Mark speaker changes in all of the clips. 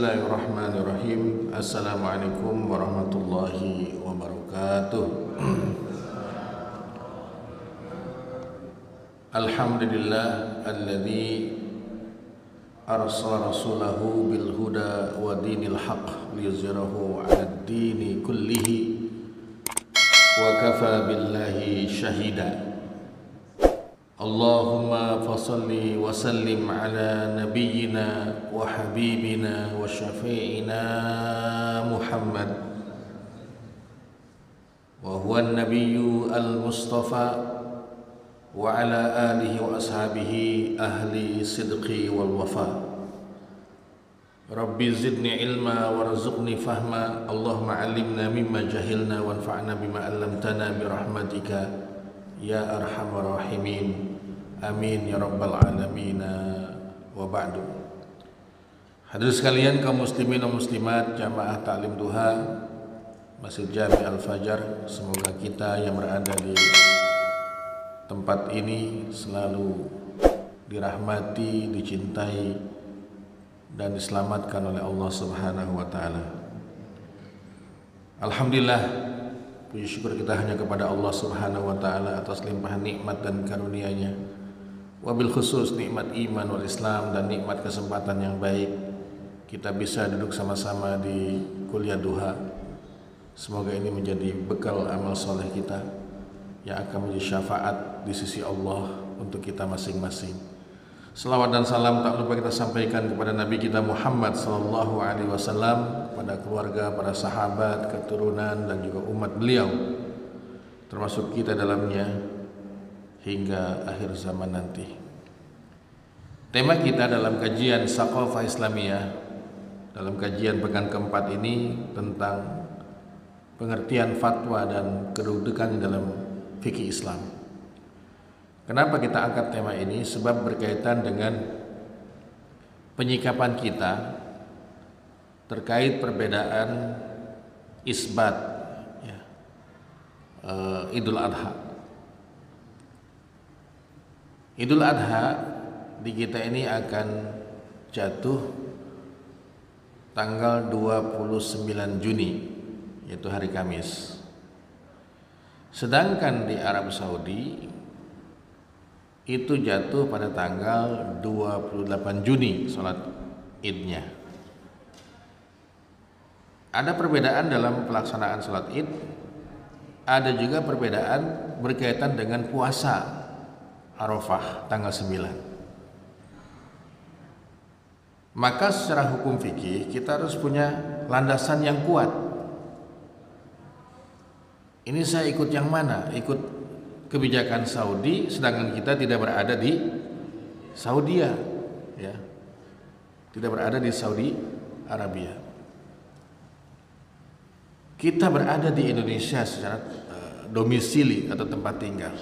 Speaker 1: Bismillahirrahmanirrahim. Assalamualaikum warahmatullahi wabarakatuh. Alhamdulillah alladzi arsala rasulahu bil huda wa dinil haqq liyuzhirahu 'alad dini kullihi wa kafa billahi shahida. Allahumma fasalli wa sallim ala nabiyyina wa habibina wa syafi'ina Muhammad wa huwa an-nabiyyu al-mustafa wa ala alihi wa ashabihi ahli sidqi wal wafa. Rabbi zidni ilma warzuqni fahma. Allahumma 'allimna mimma jahilna wanfa'na bima 'allamtana bi rahmatika ya arhamar rahimin. Amin ya rabbal alamin. Wa ba'du. Hadirin sekalian, kaum muslimin dan muslimat jamaah taklim duha Masjid Jami Al-Fajar, semoga kita yang berada di tempat ini selalu dirahmati, dicintai dan diselamatkan oleh Allah Subhanahu wa taala. Alhamdulillah, puji syukur kita hanya kepada Allah Subhanahu wa taala atas limpahan nikmat dan karunia-Nya. Wabil khusus nikmat iman wal Islam dan nikmat kesempatan yang baik kita bisa duduk sama-sama di kuliah duha. Semoga ini menjadi bekal amal soleh kita yang akan menjadi syafaat di sisi Allah untuk kita masing-masing. Selawat dan salam tak lupa kita sampaikan kepada Nabi kita Muhammad sallallahu alaihi wasallam, pada keluarga, para sahabat, keturunan dan juga umat beliau, termasuk kita dalamnya hingga akhir zaman nanti. Tema kita dalam kajian Saqafah Islamiyah dalam kajian pekan keempat ini tentang pengertian fatwa dan kedudukan dalam fikih Islam. Kenapa kita angkat tema ini? Sebab berkaitan dengan penyikapan kita terkait perbedaan isbat ya, Idul Adha. Idul Adha di kita ini akan jatuh tanggal 29 Juni, yaitu hari Kamis. Sedangkan di Arab Saudi itu jatuh pada tanggal 28 Juni salat Idnya. Ada perbedaan dalam pelaksanaan salat Id, ada juga perbedaan berkaitan dengan puasa Arafah tanggal 9. Maka secara hukum fikih kita harus punya landasan yang kuat. Ini saya ikut yang mana? Ikut kebijakan Saudi, sedangkan kita tidak berada di Saudi ya. Tidak berada di Saudi Arabia. Kita berada di Indonesia secara domisili atau tempat tinggal.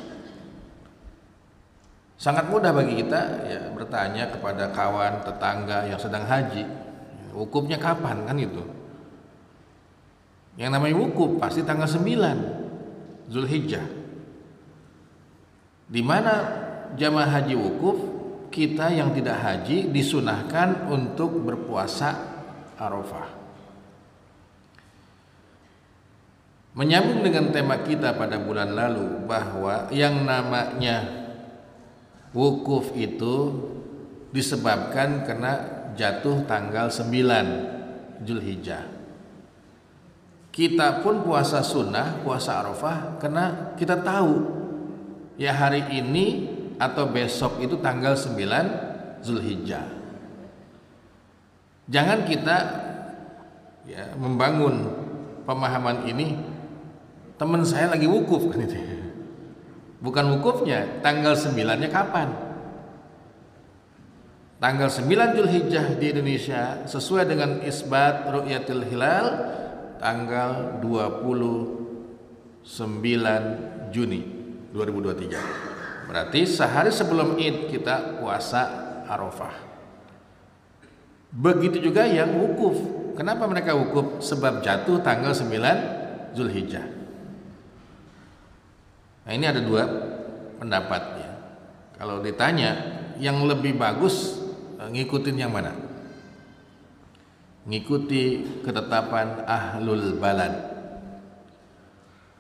Speaker 1: Sangat mudah bagi kita ya bertanya kepada kawan tetangga yang sedang haji, wukufnya kapan, kan itu. Yang namanya wukuf pasti tanggal 9 Zulhijjah. Di mana jamaah haji wukuf, kita yang tidak haji disunahkan untuk berpuasa Arafah. Menyambung dengan tema kita pada bulan lalu bahwa yang namanya wukuf itu disebabkan karena jatuh tanggal 9 Zulhijjah. Kita pun puasa sunnah, puasa Arafah, karena kita tahu ya hari ini atau besok itu tanggal 9 Zulhijjah. Jangan kita ya membangun pemahaman ini, teman saya lagi wukuf kan itu. Bukan wukufnya, tanggal 9-nya kapan? Tanggal 9 Zulhijjah di Indonesia sesuai dengan isbat ru'yatil hilal tanggal 29 Juni 2023. Berarti sehari sebelum Id kita puasa Arafah. Begitu juga yang wukuf. Kenapa mereka wukuf? Sebab jatuh tanggal 9 Zulhijjah. Nah, ini ada dua pendapat ya. Kalau ditanya yang lebih bagus ngikutin yang mana? ngikuti ketetapan ahlul balad.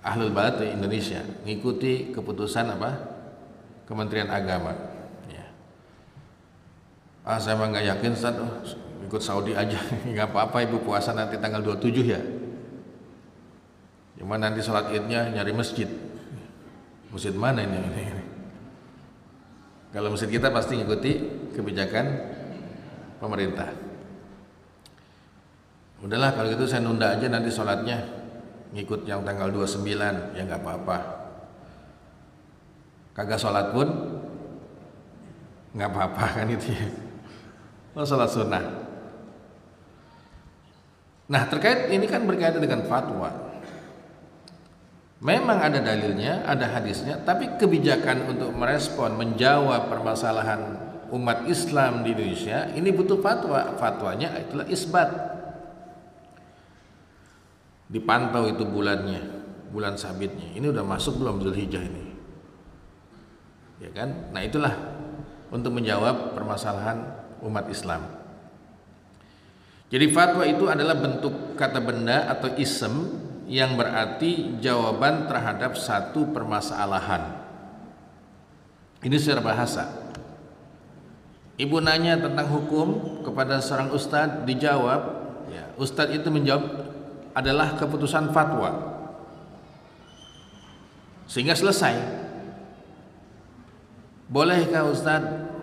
Speaker 1: Ahlul balad di Indonesia ngikuti keputusan apa? Kementerian Agama. Ya. Saya mah nggak yakin Ustaz, ikut Saudi aja nggak apa-apa, ibu puasa nanti tanggal 27 ya. Cuma nanti sholat idnya nyari masjid. Masjid mana ini? Kalau masjid kita pasti ngikuti kebijakan pemerintah. Udahlah kalau gitu saya nunda aja nanti sholatnya, ngikut yang tanggal 29 ya nggak apa-apa. Kagak sholat pun nggak apa-apa kan itu ya. Sholat sunnah. Nah terkait ini kan berkaitan dengan fatwa. Memang ada dalilnya, ada hadisnya, tapi kebijakan untuk merespon, menjawab permasalahan umat Islam di Indonesia ini butuh fatwa. Fatwanya itulah isbat. Dipantau itu bulannya, bulan sabitnya. Ini udah masuk belum Zulhijjah ini? Ya kan? Nah itulah untuk menjawab permasalahan umat Islam. Jadi fatwa itu adalah bentuk kata benda atau isem yang berarti jawaban terhadap satu permasalahan. Ini secara bahasa. Ibu nanya tentang hukum kepada seorang ustadz, dijawab, ya, ustadz itu menjawab adalah keputusan fatwa, sehingga selesai. Bolehkah ustadz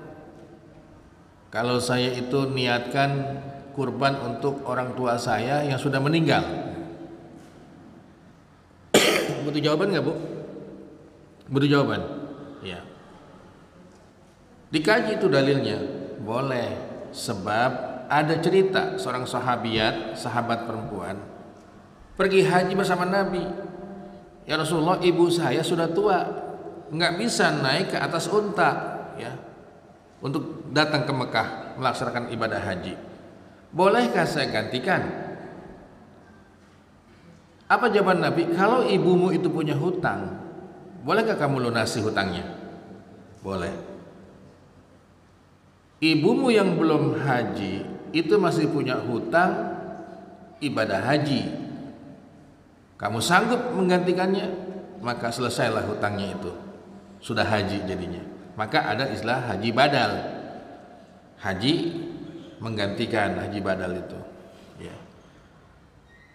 Speaker 1: kalau saya itu niatkan kurban untuk orang tua saya yang sudah meninggal? Butuh jawaban nggak Bu? Butuh jawaban. Ya. Dikaji itu dalilnya. Boleh. Sebab ada cerita seorang sahabat perempuan pergi haji bersama Nabi. Ya Rasulullah, ibu saya sudah tua, nggak bisa naik ke atas unta, ya, untuk datang ke Mekah melaksanakan ibadah haji. Bolehkah saya gantikan? Apa jawaban Nabi? Kalau ibumu itu punya hutang, bolehkah kamu lunasi hutangnya? Boleh. Ibumu yang belum haji itu masih punya hutang ibadah haji, kamu sanggup menggantikannya, maka selesailah hutangnya itu, sudah haji jadinya. Maka ada istilah haji badal. Haji menggantikan haji badal itu, ya.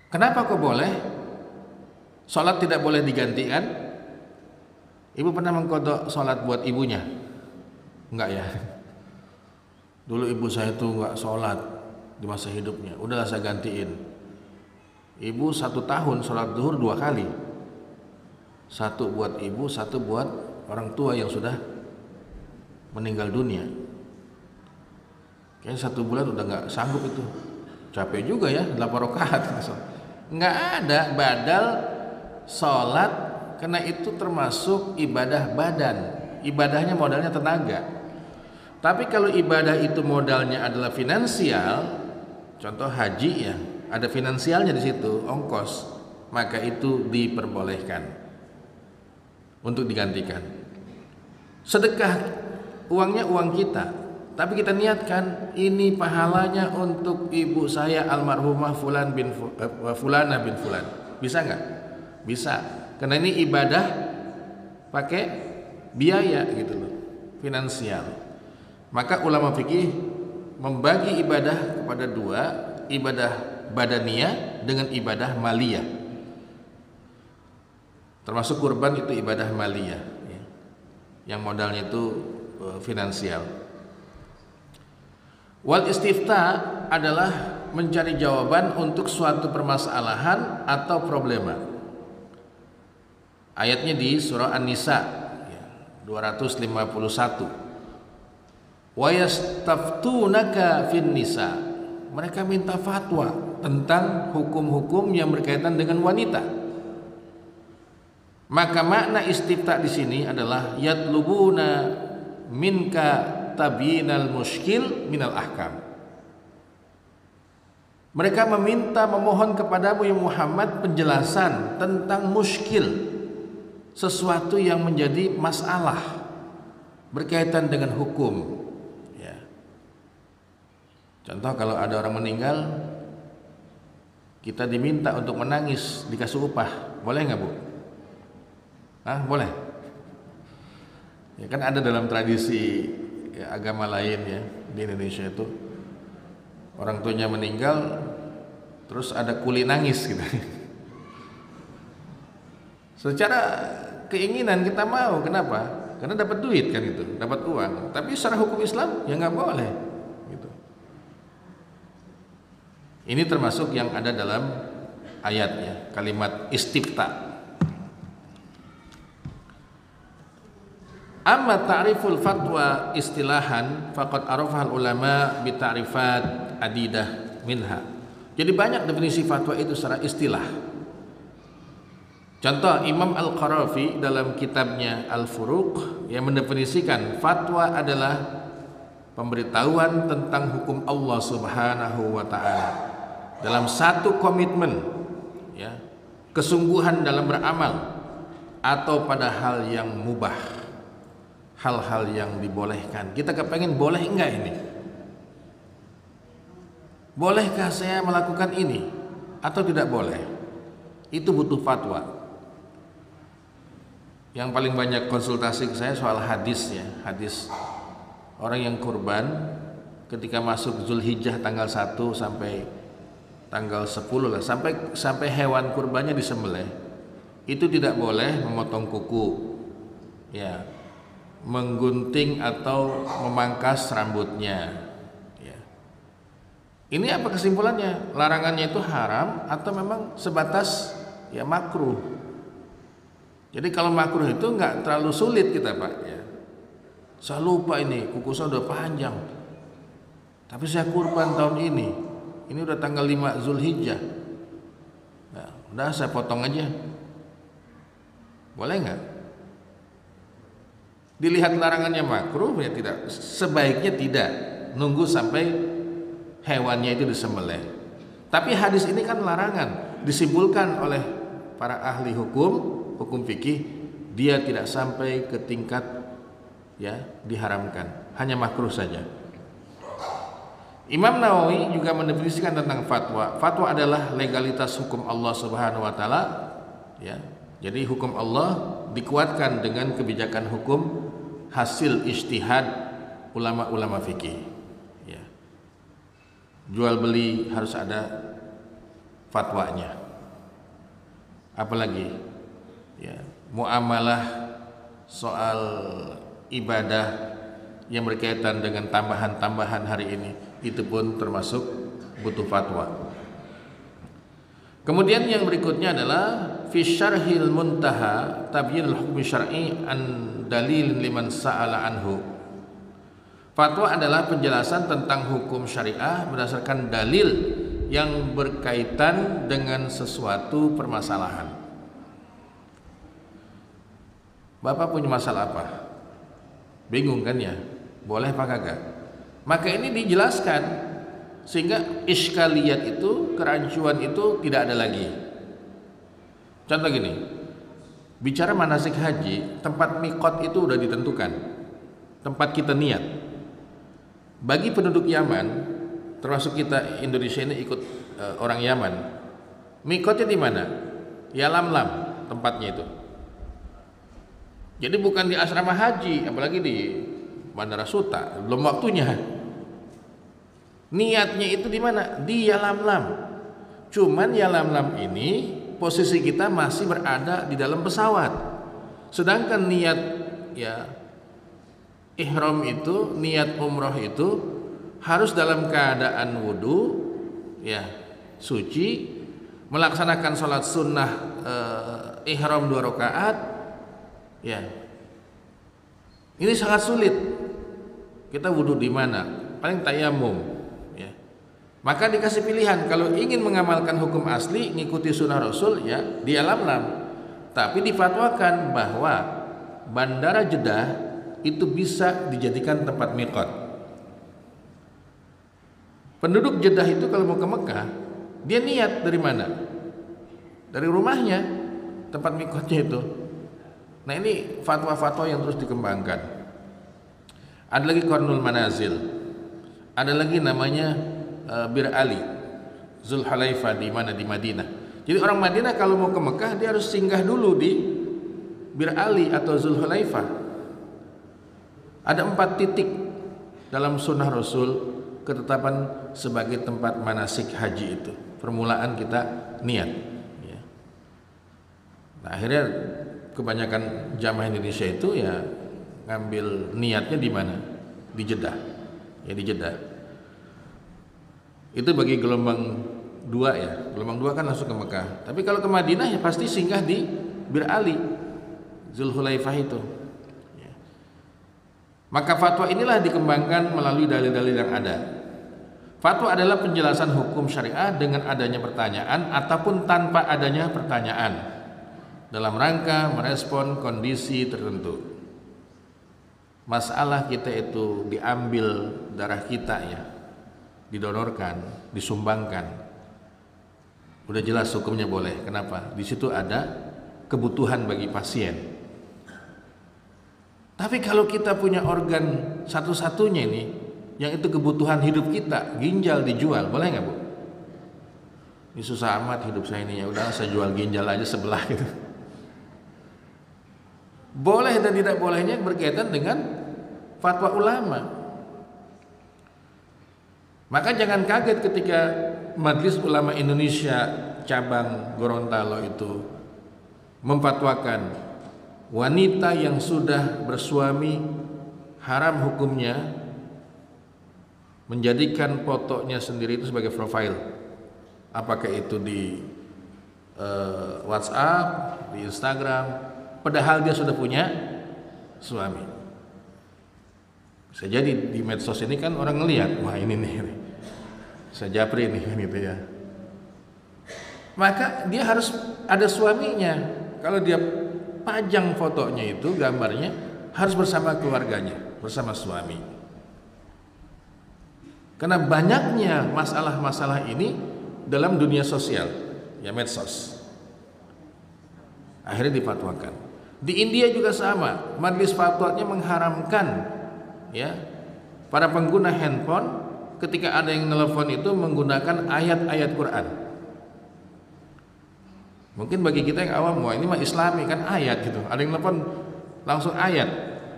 Speaker 1: Kenapa kok boleh? Sholat tidak boleh digantikan. Ibu pernah mengkodok sholat buat ibunya? Enggak ya. Dulu ibu saya tuh enggak sholat di masa hidupnya, udahlah saya gantiin. Ibu 1 tahun sholat zuhur 2 kali, 1 buat ibu, 1 buat orang tua yang sudah meninggal dunia. Kayaknya 1 bulan udah enggak sanggup itu, capek juga ya 8 rakaat. Enggak ada badal sholat, karena itu termasuk ibadah badan. Ibadahnya modalnya tenaga. Tapi kalau ibadah itu modalnya adalah finansial, contoh haji ya, ada finansialnya di situ, ongkos, maka itu diperbolehkan untuk digantikan. Sedekah, uangnya uang kita, tapi kita niatkan ini pahalanya untuk ibu saya almarhumah Fulana bin Fulan. Bisa nggak? Bisa, karena ini ibadah pakai biaya gitu loh, finansial. Maka ulama fikih membagi ibadah kepada 2, ibadah badaniyah dengan ibadah maliyah. Termasuk kurban itu ibadah maliyah, ya, yang modalnya itu finansial. Wal istifta adalah mencari jawaban untuk suatu permasalahan atau problema. Ayatnya di surah An-Nisa 251. Wa yastaftunaka fin nisa. Mereka minta fatwa tentang hukum-hukum yang berkaitan dengan wanita. Maka makna istifta di sini adalah yatlubuna minka tabyinal muskil minal ahkam. Mereka memohon kepadamu ya Muhammad penjelasan tentang muskil, sesuatu yang menjadi masalah berkaitan dengan hukum, ya. Contoh kalau ada orang meninggal kita diminta untuk menangis dikasih upah, boleh nggak Bu? Boleh. Ya kan ada dalam tradisi ya, agama lain ya di Indonesia itu orang tuanya meninggal terus ada kuli nangis gitu. Secara keinginan kita mau, kenapa? Karena dapat duit kan itu, dapat uang. Tapi secara hukum Islam ya nggak boleh. Gitu. Ini termasuk yang ada dalam ayatnya, kalimat istifta. Amma ta'riful fatwa istilahan faqad arafahal ulama bi ta'rifat adidah minha. Jadi banyak definisi fatwa itu secara istilah. Contoh Imam Al-Qarafi dalam kitabnya Al-Furuq yang mendefinisikan fatwa adalah pemberitahuan tentang hukum Allah Subhanahu wa taala dalam satu komitmen ya, kesungguhan dalam beramal atau pada hal yang mubah. Hal-hal yang dibolehkan. Kita kepengen boleh enggak ini? Bolehkah saya melakukan ini atau tidak boleh? Itu butuh fatwa. Yang paling banyak konsultasi ke saya soal hadis ya, hadis orang yang kurban ketika masuk Zulhijjah tanggal 1 sampai tanggal 10 lah, sampai hewan kurbannya disembelih. Itu tidak boleh memotong kuku. Ya. Menggunting atau memangkas rambutnya ya. Ini apa kesimpulannya? Larangannya itu haram atau memang sebatas ya makruh. Jadi kalau makruh itu nggak terlalu sulit kita Pak ya. Saya lupa ini kuku saya udah panjang, tapi saya kurban tahun ini udah tanggal 5 Zulhijjah ya, udah saya potong aja, boleh nggak? Dilihat larangannya makruh ya tidak, sebaiknya tidak nunggu sampai hewannya itu disembelih. Tapi hadis ini kan larangan, disimpulkan oleh para ahli hukum fikih dia tidak sampai ke tingkat ya diharamkan, hanya makruh saja. Imam Nawawi juga mendefinisikan tentang fatwa. Fatwa adalah legalitas hukum Allah Subhanahu wa taala ya. Jadi hukum Allah dikuatkan dengan kebijakan hukum hasil ijtihad ulama-ulama fikih ya. Jual beli harus ada fatwanya. Apalagi ya, muamalah soal ibadah yang berkaitan dengan tambahan-tambahan hari ini itu pun termasuk butuh fatwa. Kemudian yang berikutnya adalah fi syarhil muntaha tabyinul hukmi syar'i an dalil liman sa'ala anhu. Fatwa adalah penjelasan tentang hukum syariah berdasarkan dalil yang berkaitan dengan sesuatu permasalahan. Bapak punya masalah apa? Bingung kan ya? Boleh apa kagak? Maka ini dijelaskan sehingga iskaliyat itu, kerancuan itu tidak ada lagi. Contoh gini, bicara manasik haji, tempat miqat itu udah ditentukan, tempat kita niat. Bagi penduduk Yaman, termasuk kita Indonesia ini ikut orang Yaman, miqatnya di mana? Yalamlam tempatnya itu. Jadi bukan di asrama haji, apalagi di Bandara Suta, belum waktunya. Niatnya itu di mana? Di Yalamlam. Cuman Yalamlam ini posisi kita masih berada di dalam pesawat. Sedangkan niat ya ihram itu, niat umroh itu harus dalam keadaan wudu ya, suci, melaksanakan sholat sunnah ihram 2 rakaat ya. Ini sangat sulit. Kita wudu di mana? Paling tayamum. Maka dikasih pilihan, kalau ingin mengamalkan hukum asli ngikuti sunnah Rasul ya di Yalamlam. Tapi difatwakan bahwa Bandara Jeddah itu bisa dijadikan tempat miqat. Penduduk Jeddah itu kalau mau ke Mekah, dia niat dari mana? Dari rumahnya, tempat miqatnya itu. Nah ini fatwa-fatwa yang terus dikembangkan. Ada lagi Qarnul Manazil, ada lagi namanya Bir Ali, Zulhulaifah di mana? Di Madinah. Jadi orang Madinah kalau mau ke Mekah dia harus singgah dulu di Bir Ali atau Zulhulaifah. Ada 4 titik dalam sunnah Rasul ketetapan sebagai tempat manasik haji itu. Permulaan kita niat. Ya. Nah, akhirnya kebanyakan jamaah Indonesia itu ya ngambil niatnya di mana? Di Jeddah. Ya di Jeddah. Itu bagi gelombang 2 ya. Gelombang 2 kan langsung ke Mekah. Tapi kalau ke Madinah ya pasti singgah di Bir Ali, Zulhulaifah itu. Ya. Maka fatwa inilah dikembangkan melalui dalil-dalil yang ada. Fatwa adalah penjelasan hukum syariah dengan adanya pertanyaan ataupun tanpa adanya pertanyaan dalam rangka merespon kondisi tertentu. Masalah kita itu diambil darah kita ya, didonorkan, disumbangkan. Udah jelas hukumnya boleh. Kenapa? Di situ ada kebutuhan bagi pasien. Tapi kalau kita punya organ satu-satunya ini, yang itu kebutuhan hidup kita, ginjal dijual, boleh nggak Bu? Ini susah amat hidup saya ini, ya udah saya jual ginjal aja sebelah gitu. Boleh dan tidak bolehnya berkaitan dengan fatwa ulama. Maka jangan kaget ketika Majelis Ulama Indonesia cabang Gorontalo itu memfatwakan wanita yang sudah bersuami haram hukumnya menjadikan fotonya sendiri itu sebagai profil, apakah itu di WhatsApp, di Instagram, padahal dia sudah punya suami. Bisa jadi di medsos ini kan orang ngelihat, wah ini nih, saya japri nih gitu ya. Maka dia harus ada suaminya. Kalau dia pajang fotonya itu, gambarnya harus bersama keluarganya, bersama suami. Karena banyaknya masalah-masalah ini dalam dunia sosial, ya medsos. Akhirnya difatwakan. Di India juga sama, majelis fatwanya mengharamkan ya para pengguna handphone ketika ada yang nelpon itu menggunakan ayat-ayat Quran. Mungkin bagi kita yang awam, wah ini mah Islami kan ayat gitu. Ada yang nelpon langsung ayat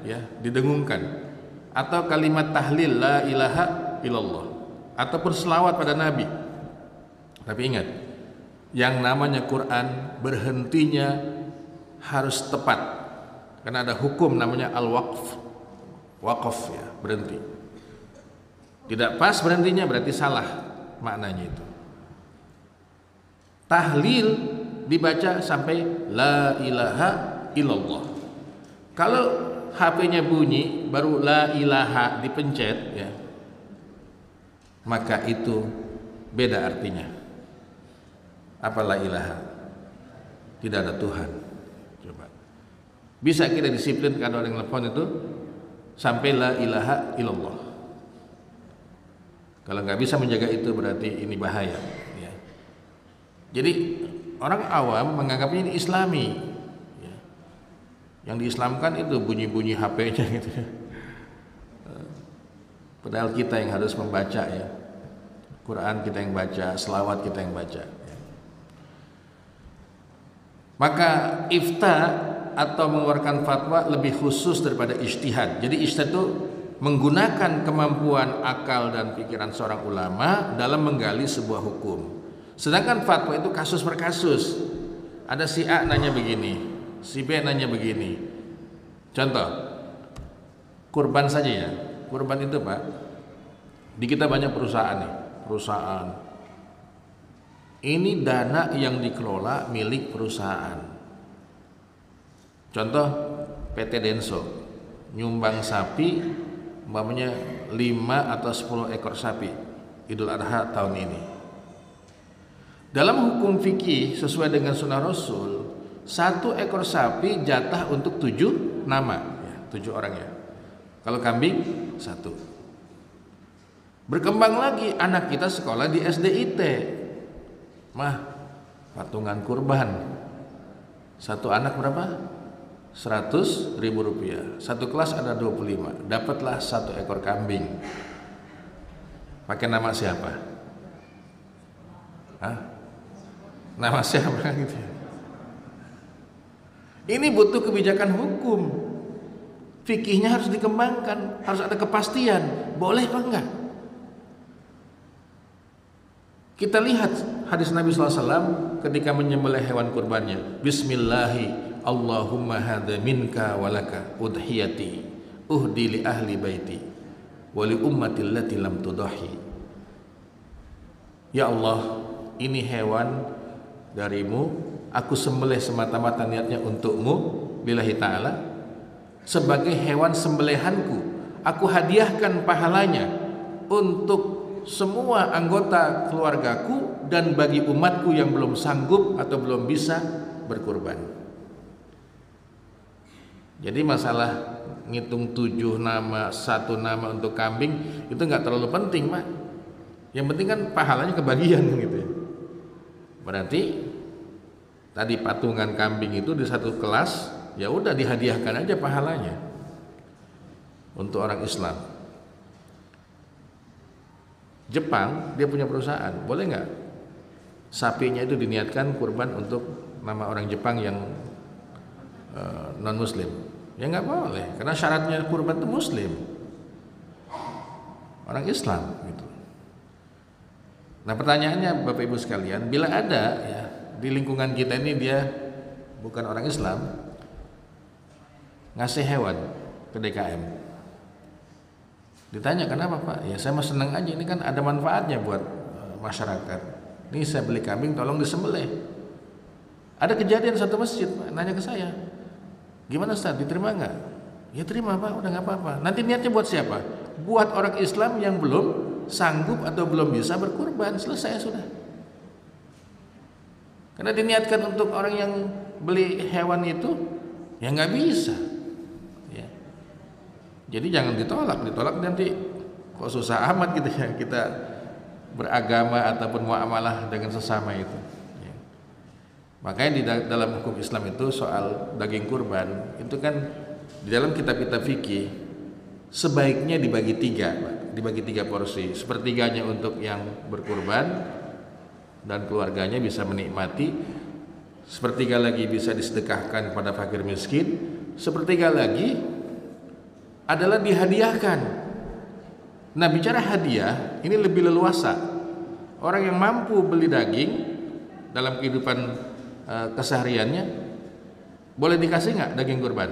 Speaker 1: ya didengungkan. Atau kalimat tahlil la ilaha illallah ataupun selawat pada Nabi. Tapi ingat, yang namanya Quran berhentinya harus tepat, karena ada hukum namanya al-waqf, waqaf ya, berhenti. Tidak pas berhentinya berarti salah maknanya itu. Tahlil dibaca sampai la ilaha illallah. Kalau HP-nya bunyi baru la ilaha dipencet ya, maka itu beda artinya. Apa la ilaha? Tidak ada Tuhan. Coba. Bisa kita disiplin kalau orang telepon itu sampai la ilaha illallah. Kalau nggak bisa menjaga itu berarti ini bahaya. Ya. Jadi orang awam menganggapnya ini Islami. Ya. Yang diislamkan itu bunyi-bunyi HP-nya gitu ya. Padahal kita yang harus membaca ya, Quran kita yang baca, selawat kita yang baca. Maka ifta atau mengeluarkan fatwa lebih khusus daripada ijtihad. Jadi ijtihad itu menggunakan kemampuan akal dan pikiran seorang ulama dalam menggali sebuah hukum. Sedangkan fatwa itu kasus per kasus. Ada si A nanya begini, si B nanya begini. Contoh, kurban saja ya. Kurban itu Pak, di kita banyak perusahaan nih, perusahaan. Ini dana yang dikelola milik perusahaan. Contoh PT Denso nyumbang sapi umpamanya 5 atau 10 ekor sapi Idul Adha tahun ini. Dalam hukum fikih sesuai dengan sunnah Rasul, 1 ekor sapi jatah untuk 7 nama ya, 7 orang ya. Kalau kambing 1. Berkembang lagi anak kita sekolah di SDIT. Mah, patungan kurban. 1 anak berapa? 100.000 rupiah. 1 kelas ada 25. Dapatlah 1 ekor kambing. Pakai nama siapa? Hah? Nama siapa gitu ya? Ini butuh kebijakan hukum. Fikihnya harus dikembangkan, harus ada kepastian, boleh apa enggak? Kita lihat hadis Nabi SAW ketika menyembelih hewan kurbannya. Bismillahi Allahumma hadza minka walaka udhiyati uhdi li ahli baiti wa li ummati allati lam tudahi. Ya Allah, ini hewan darimu, aku sembelih semata-mata niatnya untukmu billahi ta'ala, sebagai hewan sembelihanku, aku hadiahkan pahalanya untuk semua anggota keluargaku dan bagi umatku yang belum sanggup atau belum bisa berkurban. Jadi masalah ngitung 7 nama, 1 nama untuk kambing itu nggak terlalu penting, Pak. Yang penting kan pahalanya kebagian gitu ya. Berarti tadi patungan kambing itu di satu kelas, ya udah dihadiahkan aja pahalanya untuk orang Islam. Jepang dia punya perusahaan, boleh nggak sapinya itu diniatkan kurban untuk nama orang Jepang yang non Muslim? Ya nggak boleh, karena syaratnya kurban itu Muslim, orang Islam gitu. Nah pertanyaannya Bapak Ibu sekalian, bila ada ya di lingkungan kita ini dia bukan orang Islam ngasih hewan ke DKM, ditanya kenapa Pak? Ya saya mah senang aja, ini kan ada manfaatnya buat masyarakat. Ini saya beli kambing, tolong disembelih. Ada kejadian satu masjid Pak, nanya ke saya, gimana Ustaz, diterima nggak? Ya terima Pak, udah nggak apa-apa. Nanti niatnya buat siapa? Buat orang Islam yang belum sanggup atau belum bisa berkurban, selesai sudah. Karena diniatkan untuk orang yang beli hewan itu, ya nggak bisa. Ya. Jadi jangan ditolak nanti kok susah amat gitu ya kita beragama ataupun muamalah dengan sesama itu. Ya. Makanya di dalam hukum Islam itu soal daging kurban itu kan di dalam kitab-kitab fikih sebaiknya dibagi 3, Pak. Dibagi 3 porsi, sepertiganya untuk yang berkurban dan keluarganya bisa menikmati, sepertiga lagi bisa disedekahkan kepada fakir miskin, sepertiga lagi adalah dihadiahkan. Nah bicara hadiah ini lebih leluasa. Orang yang mampu beli daging dalam kehidupan kesehariannya boleh dikasih nggak daging kurban?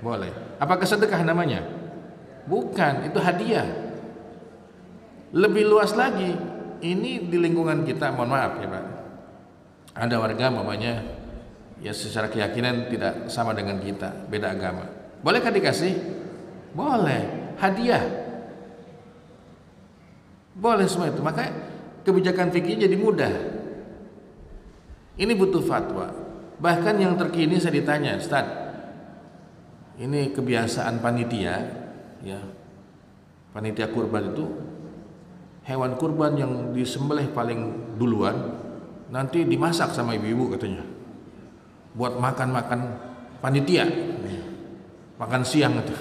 Speaker 1: Boleh. Apakah sedekah namanya? Bukan, itu hadiah. Lebih luas lagi, ini di lingkungan kita, mohon maaf ya Pak, ada warga mamanya ya secara keyakinan tidak sama dengan kita, beda agama. Bolehkah dikasih? Boleh, hadiah. Boleh semua itu, maka kebijakan fikih jadi mudah. Ini butuh fatwa. Bahkan yang terkini saya ditanya, Ustaz, ini kebiasaan panitia, ya, panitia kurban itu hewan kurban yang disembelih paling duluan nanti dimasak sama ibu-ibu katanya buat makan panitia, makan siang itu.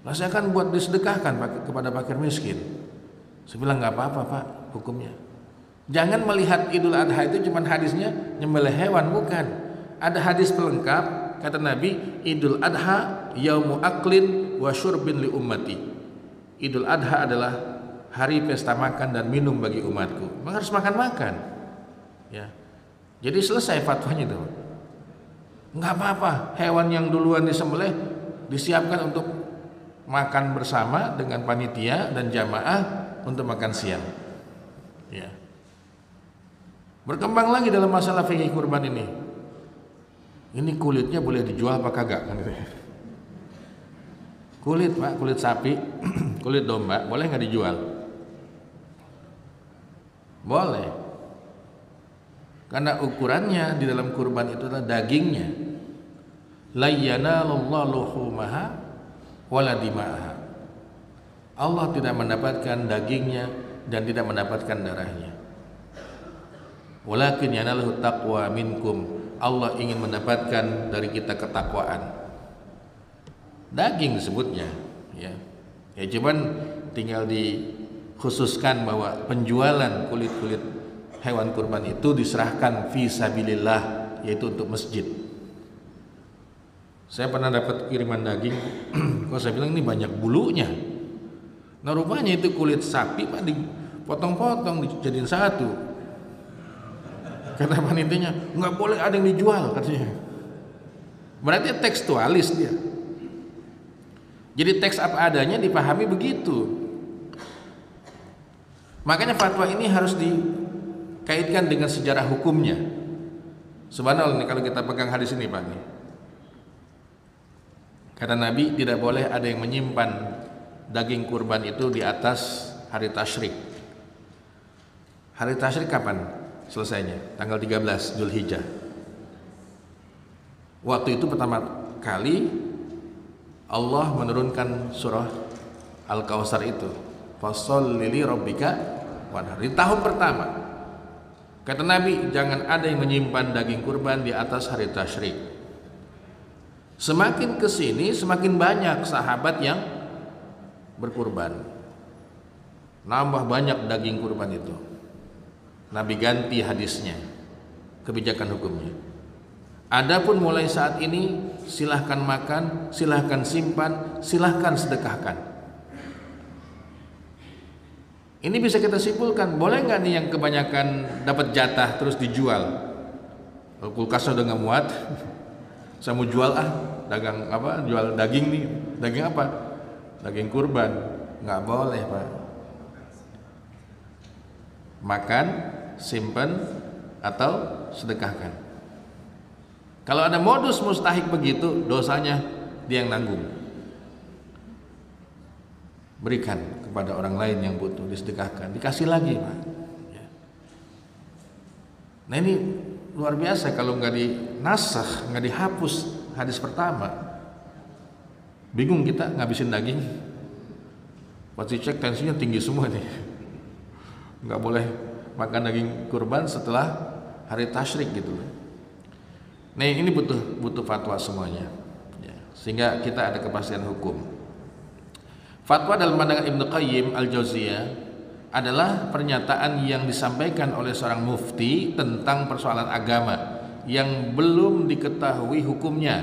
Speaker 1: Nah saya kan buat disedekahkan kepada fakir miskin. Saya bilang nggak apa-apa Pak hukumnya. Jangan melihat Idul Adha itu cuma hadisnya nyembelih hewan, bukan. Ada hadis pelengkap kata Nabi, Idul Adha yaumu aklin wa syurbin li ummati. Idul Adha adalah hari pesta makan dan minum bagi umatku. Maka harus makan-makan. Ya. Jadi selesai fatwanya itu. Enggak apa-apa, hewan yang duluan disembelih disiapkan untuk makan bersama dengan panitia dan jamaah untuk makan siang. Ya. Berkembang lagi dalam masalah fikih kurban ini. Ini kulitnya boleh dijual apa kagak kan gitu. Kulit Pak, kulit sapi, kulit domba boleh nggak dijual? Boleh. Karena ukurannya di dalam kurban itu adalah dagingnya. La yanalullahu luhumaha wala dima'aha. Allah tidak mendapatkan dagingnya dan tidak mendapatkan darahnya. Walakin yanaluhu taqwa minkum. Allah ingin mendapatkan dari kita ketakwaan. Daging disebutnya, ya. Ya cuman tinggal dikhususkan bahwa penjualan kulit-kulit hewan kurban itu diserahkan fi sabilillah, yaitu untuk masjid. Saya pernah dapat kiriman daging, kok saya bilang ini banyak bulunya. Nah rupanya itu kulit sapi Pak, dipotong-potong dijadiin satu. Kata panitianya, nggak boleh ada yang dijual katanya. Berarti tekstualis dia. Jadi teks apa adanya dipahami begitu. Makanya fatwa ini harus dikaitkan dengan sejarah hukumnya. Subhanallah nih kalau kita pegang hadis ini Pak nih. Kata Nabi tidak boleh ada yang menyimpan daging kurban itu di atas hari tasyrik. Hari tasyrik kapan selesainya? Tanggal 13 Zulhijjah. Waktu itu pertama kali Allah menurunkan surah Al-Kautsar itu. Fasholli li rabbika wanhar. Di tahun pertama kata Nabi jangan ada yang menyimpan daging kurban di atas hari tasyrik. Semakin kesini semakin banyak sahabat yang berkurban, nambah banyak daging kurban itu. Nabi ganti hadisnya, kebijakan hukumnya. Adapun mulai saat ini silahkan makan, silahkan simpan, silahkan sedekahkan. Ini bisa kita simpulkan, boleh nggak nih yang kebanyakan dapat jatah terus dijual? Kulkasnya udah nggak muat, saya mau jual dagang apa? Jual daging nih, daging apa? Daging kurban, nggak boleh Pak. Makan, simpan, atau sedekahkan. Kalau ada modus mustahik begitu, dosanya dia yang nanggung. Berikan kepada orang lain yang butuh, disedekahkan, dikasih lagi Pak. Nah ini luar biasa kalau nggak dinasakh, nggak dihapus hadis pertama. Bingung kita ngabisin daging. Pasti cek tensinya tinggi semua nih. Nggak boleh makan daging kurban setelah hari tasyrik gitu. Nah ini butuh fatwa semuanya, sehingga kita ada kepastian hukum. Fatwa dalam pandangan Ibnu Qayyim Al-Jauziyah adalah pernyataan yang disampaikan oleh seorang mufti tentang persoalan agama yang belum diketahui hukumnya.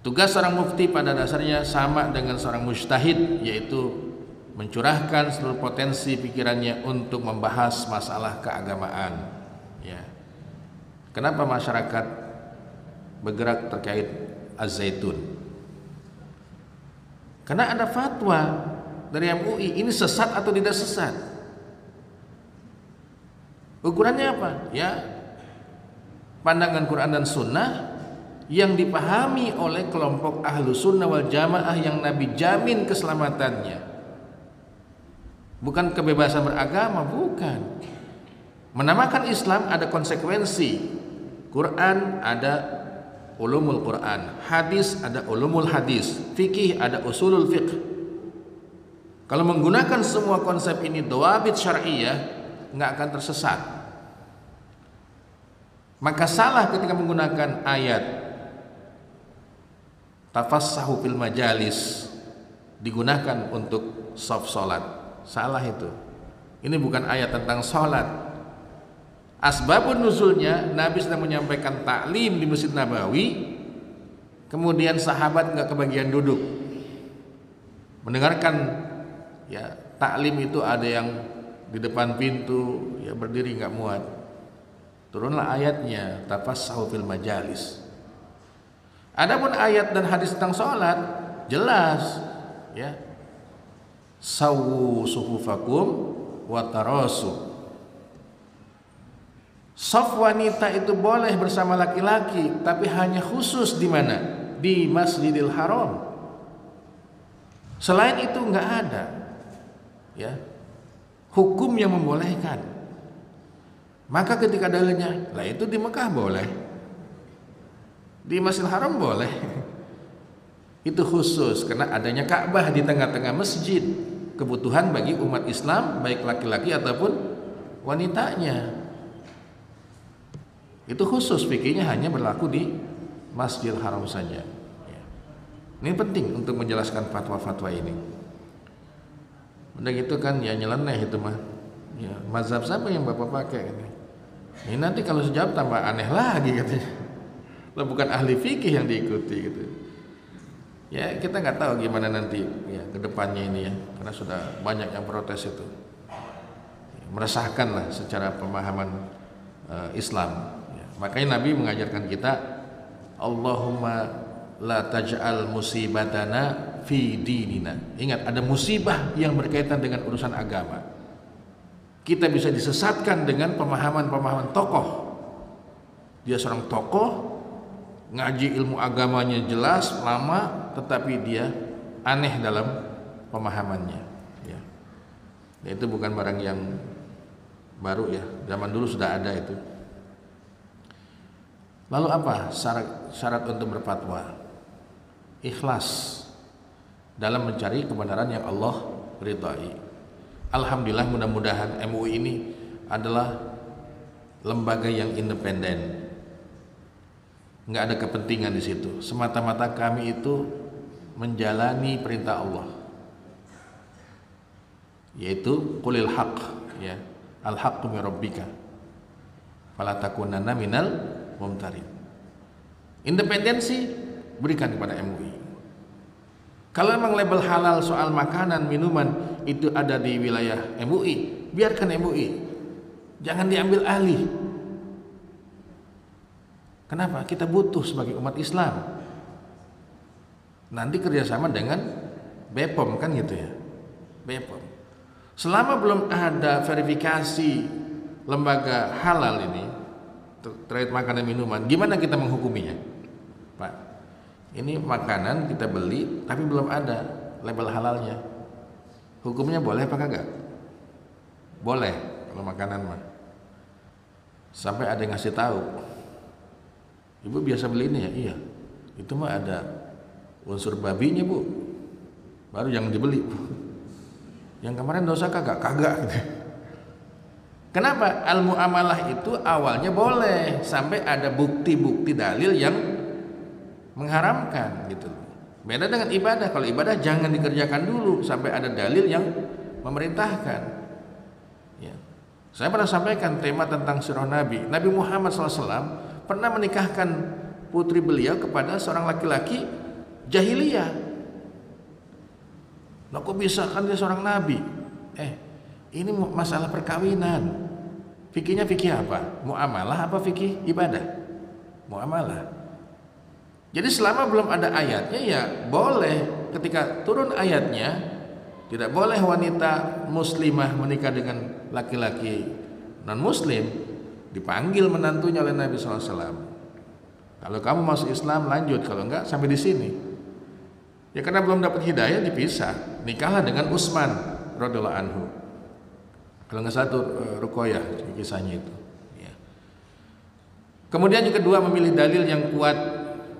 Speaker 1: Tugas seorang mufti pada dasarnya sama dengan seorang mujtahid, yaitu mencurahkan seluruh potensi pikirannya untuk membahas masalah keagamaan. Ya. Kenapa masyarakat bergerak terkait Az-Zaitun? Karena ada fatwa dari MUI, ini sesat atau tidak sesat? Ukurannya apa? Ya, pandangan Quran dan Sunnah yang dipahami oleh kelompok ahlu sunnah wal jamaah yang Nabi jamin keselamatannya. Bukan kebebasan beragama, bukan. Menamakan Islam ada konsekuensi. Quran ada ulumul Quran, hadis ada ulumul hadis, fikih ada usulul fiqh. Kalau menggunakan semua konsep ini dawabit syar'iyah, nggak akan tersesat. Maka salah ketika menggunakan ayat tafassahu fil majalis digunakan untuk shaf salat. Salah itu. Ini bukan ayat tentang salat. Asbabun nuzulnya Nabi sedang menyampaikan taklim di Masjid Nabawi, kemudian sahabat nggak kebagian duduk mendengarkan ya taklim itu, ada yang di depan pintu ya berdiri nggak muat. Turunlah ayatnya tafassahu fil majalis. Adapun ayat dan hadis tentang sholat jelas ya, sawu sufufakum wa tarasu. Shaf wanita itu boleh bersama laki-laki, tapi hanya khusus di mana? Di Masjidil Haram. Selain itu nggak ada ya hukum yang membolehkan. Maka ketika dalilnya, lah itu di Mekah boleh, di Masjidil Haram boleh. Itu khusus karena adanya Ka'bah di tengah-tengah masjid, kebutuhan bagi umat Islam baik laki-laki ataupun wanitanya. Itu khusus, fikihnya hanya berlaku di Masjidil Haram saja. Ini penting untuk menjelaskan fatwa-fatwa ini. Benda gitu kan ya nyeleneh itu mah. Ya, mazhab siapa yang Bapak pakai ini? Ini nanti kalau sejawab tambah aneh lagi katanya. Lo bukan ahli fikih yang diikuti gitu. Ya kita nggak tahu gimana nanti ya kedepannya ini ya, karena sudah banyak yang protes itu, meresahkan lah secara pemahaman Islam. Ya, makanya Nabi mengajarkan kita, Allahumma la taj'al musibatana fi dinina. Ingat, ada musibah yang berkaitan dengan urusan agama. Kita bisa disesatkan dengan pemahaman-pemahaman tokoh. Dia seorang tokoh, ngaji ilmu agamanya jelas, lama, tetapi dia aneh dalam pemahamannya. Ya. Itu bukan barang yang baru ya, zaman dulu sudah ada itu. Lalu apa syarat untuk berfatwa? Ikhlas dalam mencari kebenaran yang Allah ridhai. Alhamdulillah, mudah-mudahan MUI ini adalah lembaga yang independen, nggak ada kepentingan di situ. Semata-mata kami itu menjalani perintah Allah, yaitu qulil haqq, ya, al haqqu min rabbika fala takunanna minal mumtarin. Independensi berikan kepada MUI. Kalau memang label halal soal makanan, minuman itu ada di wilayah MUI, biarkan MUI, jangan diambil alih. Kenapa? Kita butuh sebagai umat Islam. Nanti kerjasama dengan BPOM kan gitu ya, BPOM. Selama belum ada verifikasi lembaga halal ini terkait makanan minuman, gimana kita menghukuminya, Pak? Ini makanan kita beli tapi belum ada label halalnya. Hukumnya boleh apa kagak? Boleh kalau makanan mah. Sampai ada yang ngasih tahu. Ibu biasa beli ini ya? Iya. Itu mah ada unsur babinya, Bu. Baru jangan dibeli, Bu. Yang kemarin dosa kagak? Kagak gitu. Kenapa? Al-muamalah itu awalnya boleh sampai ada bukti-bukti dalil yang mengharamkan gitu. Beda dengan ibadah. Kalau ibadah jangan dikerjakan dulu sampai ada dalil yang memerintahkan. Ya. Saya pernah sampaikan tema tentang sirah Nabi. Nabi Muhammad SAW pernah menikahkan putri beliau kepada seorang laki-laki jahiliyah. Loh, kok bisa, kan dia seorang Nabi? Ini masalah perkawinan. Fikihnya fikih apa? Muamalah apa fikih ibadah? Muamalah. Jadi selama belum ada ayatnya ya boleh. Ketika turun ayatnya, tidak boleh wanita muslimah menikah dengan laki-laki non muslim, dipanggil menantunya oleh Nabi SAW. Kalau kamu masuk Islam lanjut, kalau enggak sampai di sini. Ya karena belum dapat hidayah dipisah. Nikahlah dengan Utsman radhiyallahu anhu. Kalau nggak salah itu Ruqayyah kisahnya itu. Ya. Kemudian yang kedua, memilih dalil yang kuat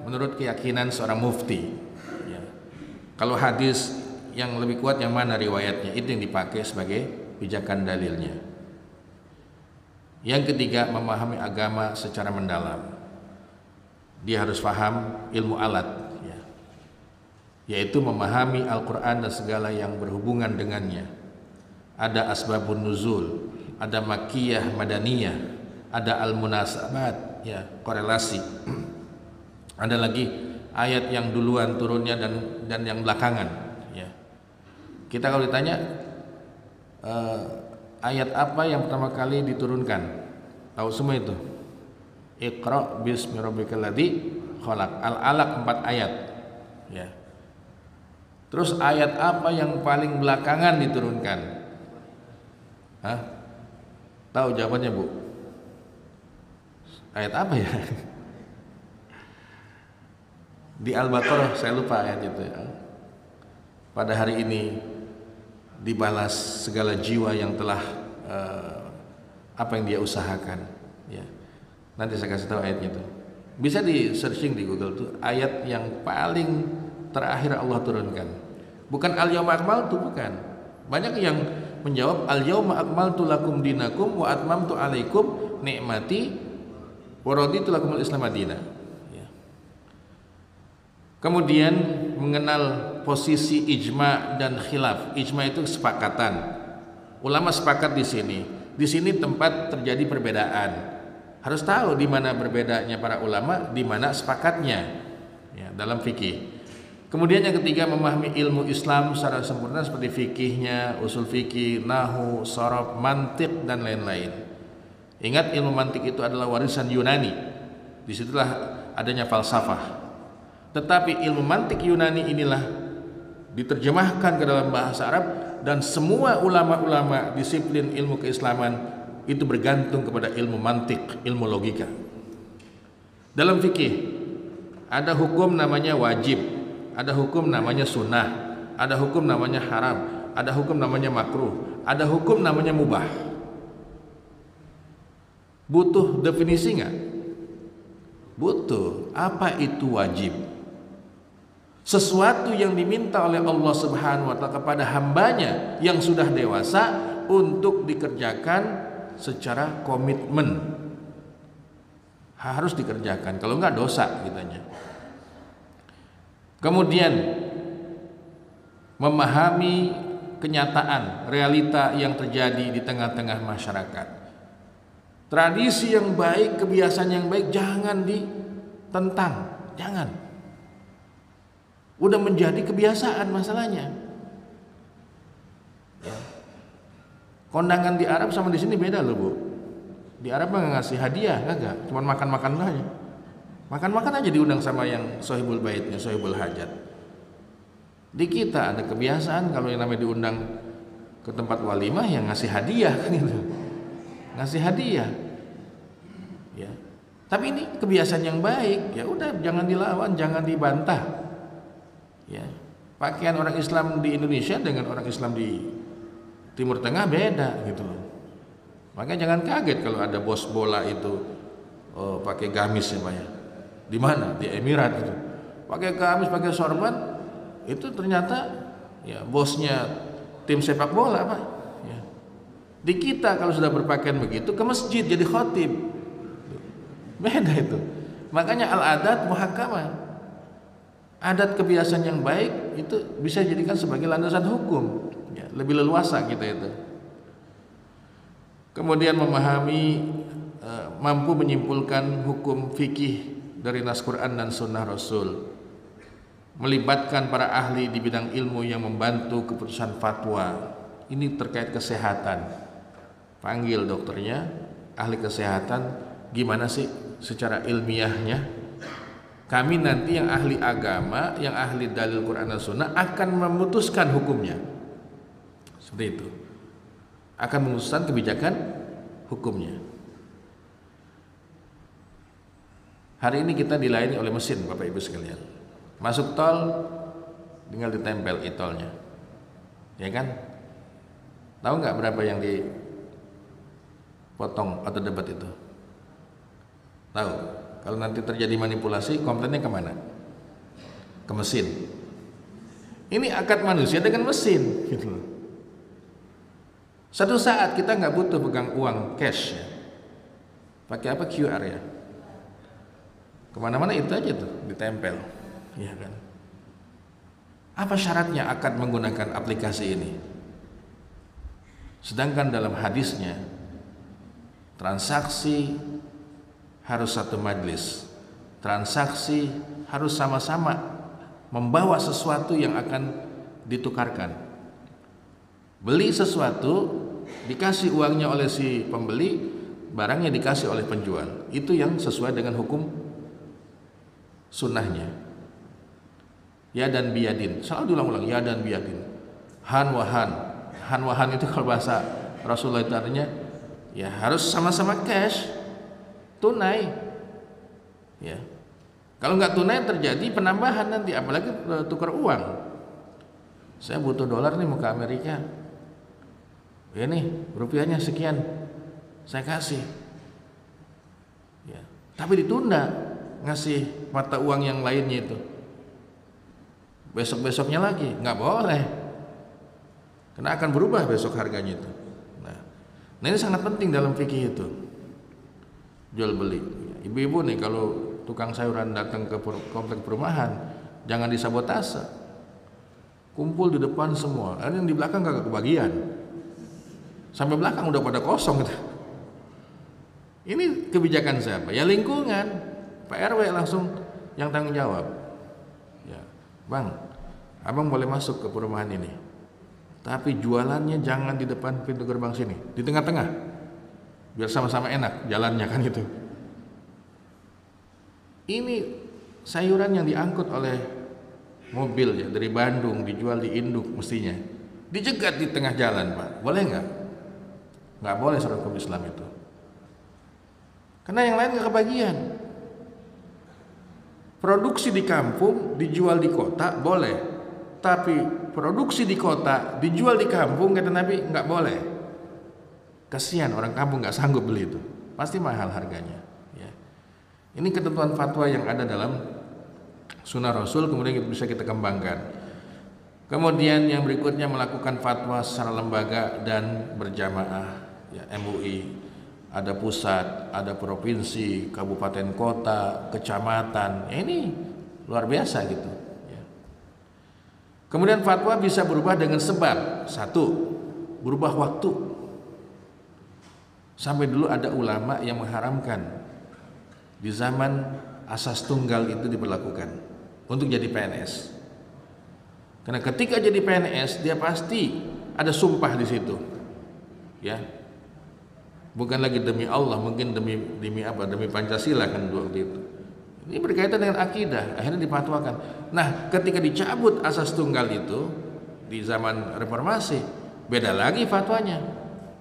Speaker 1: menurut keyakinan seorang mufti. Ya. Kalau hadis yang lebih kuat yang mana riwayatnya, itu yang dipakai sebagai pijakan dalilnya. Yang ketiga, memahami agama secara mendalam. Dia harus paham ilmu alat, ya. Yaitu memahami Al-Quran dan segala yang berhubungan dengannya. Ada asbabun nuzul, ada makiyah madaniyah, ada al-munasabat, ya, korelasi. Ada lagi ayat yang duluan turunnya dan yang belakangan, ya. Kita kalau ditanya ayat apa yang pertama kali diturunkan, tahu semua itu. Iqra bismi rabbikal ladzi khalaq. Al-Alaq 4 ayat, ya. Terus ayat apa yang paling belakangan diturunkan? Hah? Tahu jawabannya, Bu? Ayat apa ya? Di Al-Baqarah, saya lupa ayat itu ya. Pada hari ini dibalas segala jiwa yang telah apa yang dia usahakan, ya. Nanti saya kasih tahu ayatnya itu. Bisa di searching di Google tuh ayat yang paling terakhir Allah turunkan. Bukan al-yauma akmaltu, bukan. Banyak yang menjawab al-yauma akmaltu lakum dinakum wa atmamtu alaikum ni'mati wa raditu lakumul Islam madina. Ya. Kemudian mengenal posisi ijma dan khilaf. Ijma itu kesepakatan, Ulama sepakat di sini. Di sini tempat terjadi perbedaan. Harus tahu di mana berbedanya para ulama, di mana sepakatnya ya, dalam fikih. Kemudian yang ketiga, memahami ilmu Islam secara sempurna seperti fikihnya, usul fikih, nahu, sharaf, mantiq dan lain-lain. Ingat, ilmu mantiq itu adalah warisan Yunani. Disitulah adanya falsafah. Tetapi ilmu mantiq Yunani inilah diterjemahkan ke dalam bahasa Arab, dan semua ulama-ulama disiplin ilmu keislaman itu bergantung kepada ilmu mantiq, ilmu logika. Dalam fikih ada hukum namanya wajib, ada hukum namanya sunnah, ada hukum namanya haram, ada hukum namanya makruh, ada hukum namanya mubah. Butuh definisi nggak? Butuh. Apa itu wajib? Sesuatu yang diminta oleh Allah Subhanahu wa ta'ala kepada hambanya yang sudah dewasa untuk dikerjakan secara komitmen. Harus dikerjakan, kalau enggak dosa katanya. Kemudian memahami kenyataan, realita yang terjadi di tengah-tengah masyarakat. Tradisi yang baik, kebiasaan yang baik jangan ditentang, jangan. Udah menjadi kebiasaan masalahnya. Ya. Kondangan di Arab sama di sini beda loh, Bu. Di Arab mah nggak ngasih hadiah, enggak, cuma makan-makan aja. Makan-makan aja diundang sama yang sohibul baitnya, sohibul hajat. Di kita ada kebiasaan kalau yang namanya diundang ke tempat walimah yang ngasih hadiah kan gitu. Ngasih hadiah. Ya. Tapi ini kebiasaan yang baik, ya udah jangan dilawan, jangan dibantah. Ya, pakaian orang Islam di Indonesia dengan orang Islam di Timur Tengah beda gitu loh. Makanya jangan kaget kalau ada bos bola itu pakai gamis ya Pak ya. Di mana? Di Emirat gitu. Pakai gamis, pakai sorban, itu ternyata ya bosnya tim sepak bola Pak. Ya. Di kita kalau sudah berpakaian begitu ke masjid jadi khotib. Beda itu. Makanya al-adat muhakkamah. Adat kebiasaan yang baik itu bisa dijadikan sebagai landasan hukum ya, lebih leluasa kita itu. Kemudian memahami, mampu menyimpulkan hukum fikih dari nas Quran dan sunnah Rasul, melibatkan para ahli di bidang ilmu yang membantu keputusan fatwa. Ini terkait kesehatan, panggil dokternya, ahli kesehatan, gimana sih secara ilmiahnya. Kami nanti yang ahli agama, yang ahli dalil Quran dan Sunnah akan memutuskan hukumnya. Seperti itu. Akan memutuskan kebijakan hukumnya. Hari ini kita dilayani oleh mesin, Bapak Ibu sekalian. Masuk tol, tinggal ditempel e-tolnya. Ya kan? Tahu nggak berapa yang dipotong atau debat itu? Tahu? Kalau nanti terjadi manipulasi, komplainnya kemana? Ke mesin. Ini akad manusia dengan mesin, gitu. Satu saat kita nggak butuh pegang uang cash, ya. Pakai apa? QR ya. Kemana-mana itu aja tuh ditempel, ya kan? Apa syaratnya akad menggunakan aplikasi ini? Sedangkan dalam hadisnya transaksi harus satu majlis, transaksi harus sama-sama membawa sesuatu yang akan ditukarkan. Beli sesuatu, dikasih uangnya oleh si pembeli, barangnya dikasih oleh penjual. Itu yang sesuai dengan hukum sunnahnya. Ya dan biyadin, selalu diulang-ulang, ya dan biyadin. Han wahan, han wahan itu kalau bahasa Rasulullah itu artinya ya harus sama-sama cash. Tunai, ya. Kalau nggak tunai terjadi penambahan nanti, apalagi tukar uang. Saya butuh dolar nih mau ke Amerika. Ya nih rupiahnya sekian, saya kasih. Ya. Tapi ditunda ngasih mata uang yang lainnya itu. Besok-besoknya lagi, nggak boleh. Karena akan berubah besok harganya itu. Nah ini sangat penting dalam fikih itu. Jual beli. Ibu-ibu nih kalau tukang sayuran datang ke komplek perumahan, jangan disabotase. Kumpul di depan semua. Ada yang di belakang kagak kebagian. Sampai belakang udah pada kosong gitu. Ini kebijakan siapa? Ya lingkungan. Pak RW langsung yang tanggung jawab. Ya, Bang, abang boleh masuk ke perumahan ini, tapi jualannya jangan di depan pintu gerbang sini, di tengah-tengah, biar sama-sama enak jalannya kan itu. Ini sayuran yang diangkut oleh mobil ya dari Bandung dijual di induk mestinya dijegat di tengah jalan, Pak. Boleh nggak? Nggak boleh saudara hukum Islam itu. Karena yang lain nggak kebagian. Produksi di kampung dijual di kota boleh, tapi produksi di kota dijual di kampung kata Nabi nggak boleh. Kasihan orang kampung nggak sanggup beli itu, pasti mahal harganya. Ya. Ini ketentuan fatwa yang ada dalam Sunnah Rasul, kemudian bisa kita kembangkan. Kemudian yang berikutnya melakukan fatwa secara lembaga dan berjamaah. Ya, MUI. Ada pusat, ada provinsi, kabupaten kota, kecamatan. Ya, ini luar biasa gitu. Ya. Kemudian fatwa bisa berubah dengan sebab. Satu, berubah waktu. Sampai dulu ada ulama yang mengharamkan di zaman asas tunggal itu diberlakukan untuk jadi PNS. Karena ketika jadi PNS dia pasti ada sumpah di situ. Ya. Bukan lagi demi Allah, mungkin demi apa? Demi Pancasila kan waktu itu. Ini berkaitan dengan akidah, akhirnya dipatwakan. Nah, ketika dicabut asas tunggal itu di zaman reformasi, beda lagi fatwanya.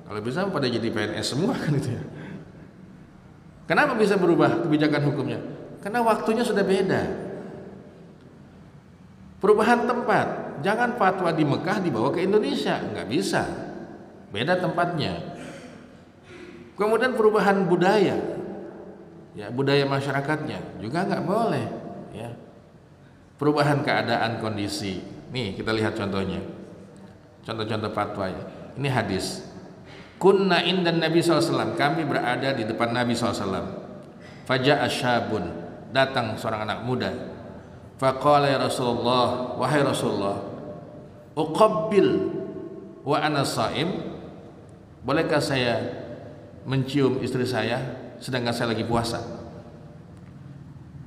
Speaker 1: Kalau bisa pada jadi PNS semua kan itu ya. Kenapa bisa berubah kebijakan hukumnya? Karena waktunya sudah beda. Perubahan tempat, jangan fatwa di Mekah dibawa ke Indonesia, nggak bisa. Beda tempatnya. Kemudian perubahan budaya, ya budaya masyarakatnya juga nggak boleh, ya. Perubahan keadaan kondisi, nih kita lihat contohnya, contoh-contoh fatwa. Ini hadis. Kunna indan Nabi SAW, kami berada di depan Nabi SAW. Faja'a syabun, datang seorang anak muda. Faqala ya Rasulullah, wahai Rasulullah, uqabbil wa ana sha'im, bolehkah saya mencium istri saya sedangkan saya lagi puasa?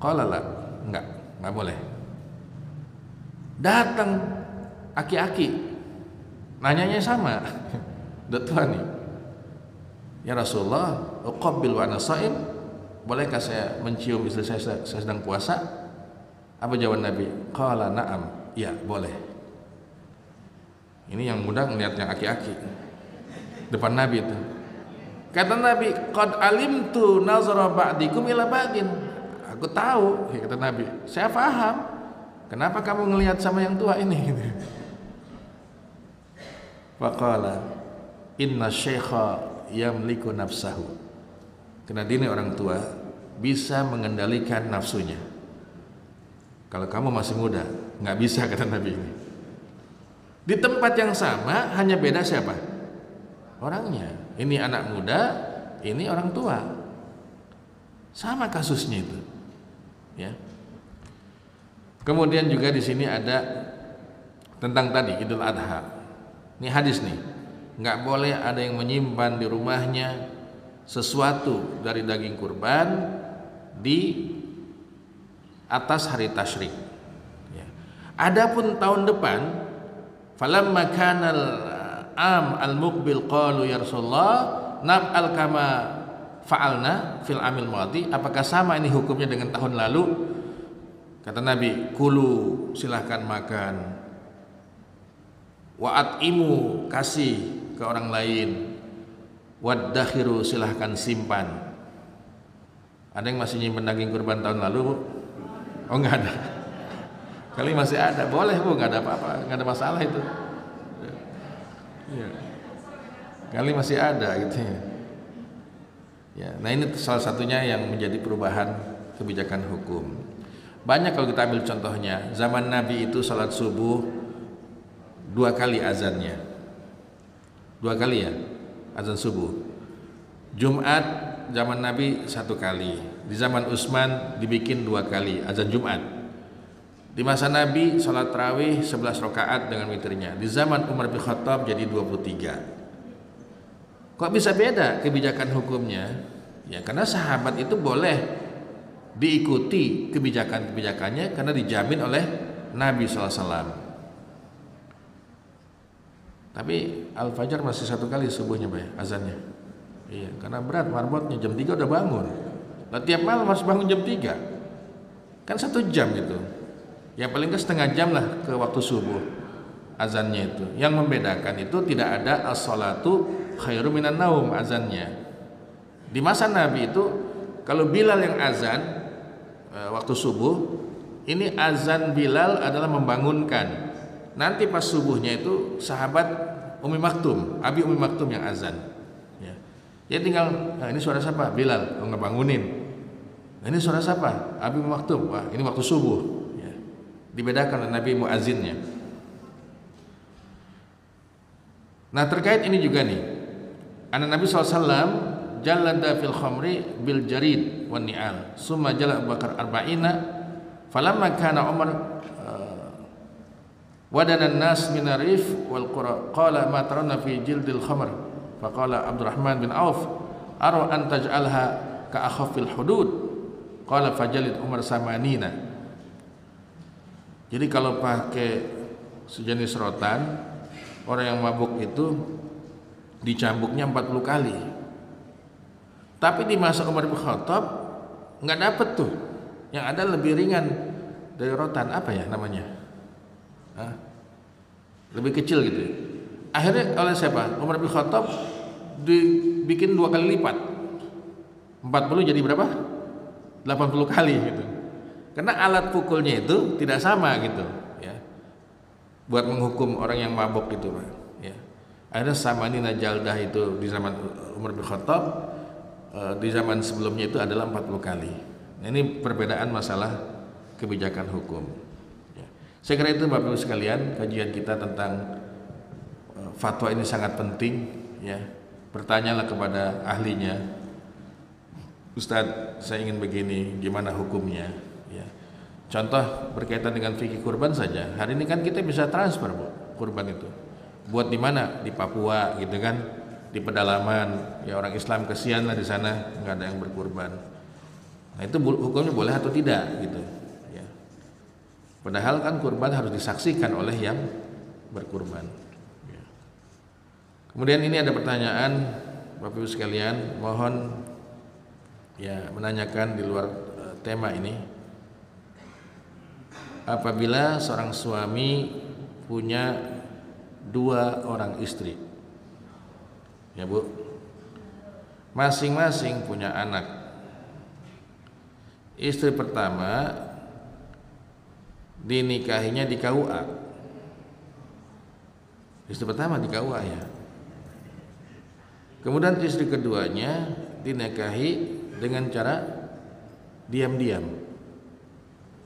Speaker 1: Qala la, enggak boleh. Datang aki-aki, nanyanya sama. Datuan nih. Ya Rasulullah, uqabbil wa ana sha'im, bolehkah saya mencium istri saya sedang puasa? Apa jawaban Nabi? Qala na'am, ya boleh. Ini yang muda ngeliat yang aki-aki depan Nabi itu. Kata Nabi, qad alimtu nazara ba'dikum ila ba'din. Aku tahu, kata Nabi, saya paham. Kenapa kamu ngelihat sama yang tua ini? Faqala, inna syekha yamliku nafsahu. Karena dia orang tua bisa mengendalikan nafsunya. Kalau kamu masih muda, nggak bisa, kata Nabi ini. Di tempat yang sama, hanya beda siapa? Orangnya. Ini anak muda, ini orang tua. Sama kasusnya itu. Ya. Kemudian juga di sini ada tentang tadi Idul Adha. Ini hadis nih. Nggak boleh ada yang menyimpan di rumahnya sesuatu dari daging kurban di atas hari tasyrik. Ya. Adapun tahun depan, falamma kanal am al-muqbil qalu ya Rasulullah naf'al kama fa'alna fil amil madi, apakah sama ini hukumnya dengan tahun lalu? Kata Nabi, kulu, silahkan makan, wa at'imu, kasih ke orang lain, waddakhiru, silahkan simpan. Ada yang masih nyimpan daging kurban tahun lalu, Bu? Oh enggak ada. Kali masih ada, boleh Bu, enggak ada apa-apa, enggak ada masalah itu. Ya. Kali masih ada gitu ya. Ya, nah ini salah satunya yang menjadi perubahan kebijakan hukum. Banyak kalau kita ambil contohnya, zaman Nabi itu salat subuh 2 kali azannya. 2 kali ya, azan subuh. Jumat zaman Nabi 1 kali. Di zaman Utsman dibikin 2 kali azan Jumat. Di masa Nabi salat tarawih 11 rakaat dengan witirnya. Di zaman Umar bin Khattab jadi 23. Kok bisa beda kebijakan hukumnya? Ya karena sahabat itu boleh diikuti kebijakan-kebijakannya karena dijamin oleh Nabi SAW. Tapi Al-Fajr masih 1 kali subuhnya Pak ya, azannya. Iya, karena berat marbotnya jam 3 udah bangun. Nah, tiap malam harus bangun jam 3. Kan 1 jam gitu. Ya paling ke setengah jam lah ke waktu subuh azannya itu. Yang membedakan itu tidak ada as-salatu khairu minan naum azannya. Di masa Nabi itu kalau Bilal yang azan waktu subuh, ini azan Bilal adalah membangunkan. Nanti pas subuhnya itu sahabat Umi Maktum, Abi Umi Maktum yang azan. Ya. Dia tinggal, nah ini suara siapa? Bilal, ngebangunin. Nah, ini suara siapa? Abi Umi Maktum. Wah, ini waktu subuh. Ya. Dibedakan oleh Nabi muazzinnya. Nah terkait ini juga nih, anak Nabi SAW jalada fil khamri bil jarid wan ni'al summa jala Abu Bakar arba'ina falamma kana Umar wadana nas min arif wal qura qala ma tarawna fi jildil khamr faqala Abdurrahman bin Auf ara an taj'alha ka akhafil hudud qala fajalid Umar samanina. Jadi kalau pakai sejenis rotan, orang yang mabuk itu dicambuknya 40 kali. Tapi di masa Umar bin Khattab nggak dapet tuh. Yang ada lebih ringan dari rotan, apa ya namanya? Lebih kecil gitu ya. Akhirnya oleh siapa? Umar bin Khattab dibikin 2 kali lipat. 40 jadi berapa? 80 kali gitu. Karena alat pukulnya itu tidak sama gitu ya. Buat menghukum orang yang mabuk itu Pak ya. Akhirnya samanina jaldah itu di zaman Umar bin Khattab, di zaman sebelumnya itu adalah 40 kali. Nah, ini perbedaan masalah kebijakan hukum ya. Saya kira itu Bapak Ibu sekalian, kajian kita tentang fatwa ini sangat penting ya. Bertanyalah kepada ahlinya, Ustadz saya ingin begini, gimana hukumnya ya. Contoh berkaitan dengan fikih kurban saja. Hari ini kan kita bisa transfer Bu, kurban itu. Buat di mana? Di Papua gitu kan, di pedalaman. Ya orang Islam kesian lah di sana, nggak ada yang berkurban. Nah itu hukumnya boleh atau tidak gitu. Ya. Padahal kan kurban harus disaksikan oleh yang berkurban. Ya. Kemudian ini ada pertanyaan, Bapak Ibu sekalian, mohon ya menanyakan di luar tema ini. Apabila seorang suami punya 2 orang istri, ya Bu, masing-masing punya anak. Istri pertama dinikahinya di KUA. Istri pertama di KUA ya. Kemudian istri keduanya dinikahi dengan cara diam-diam.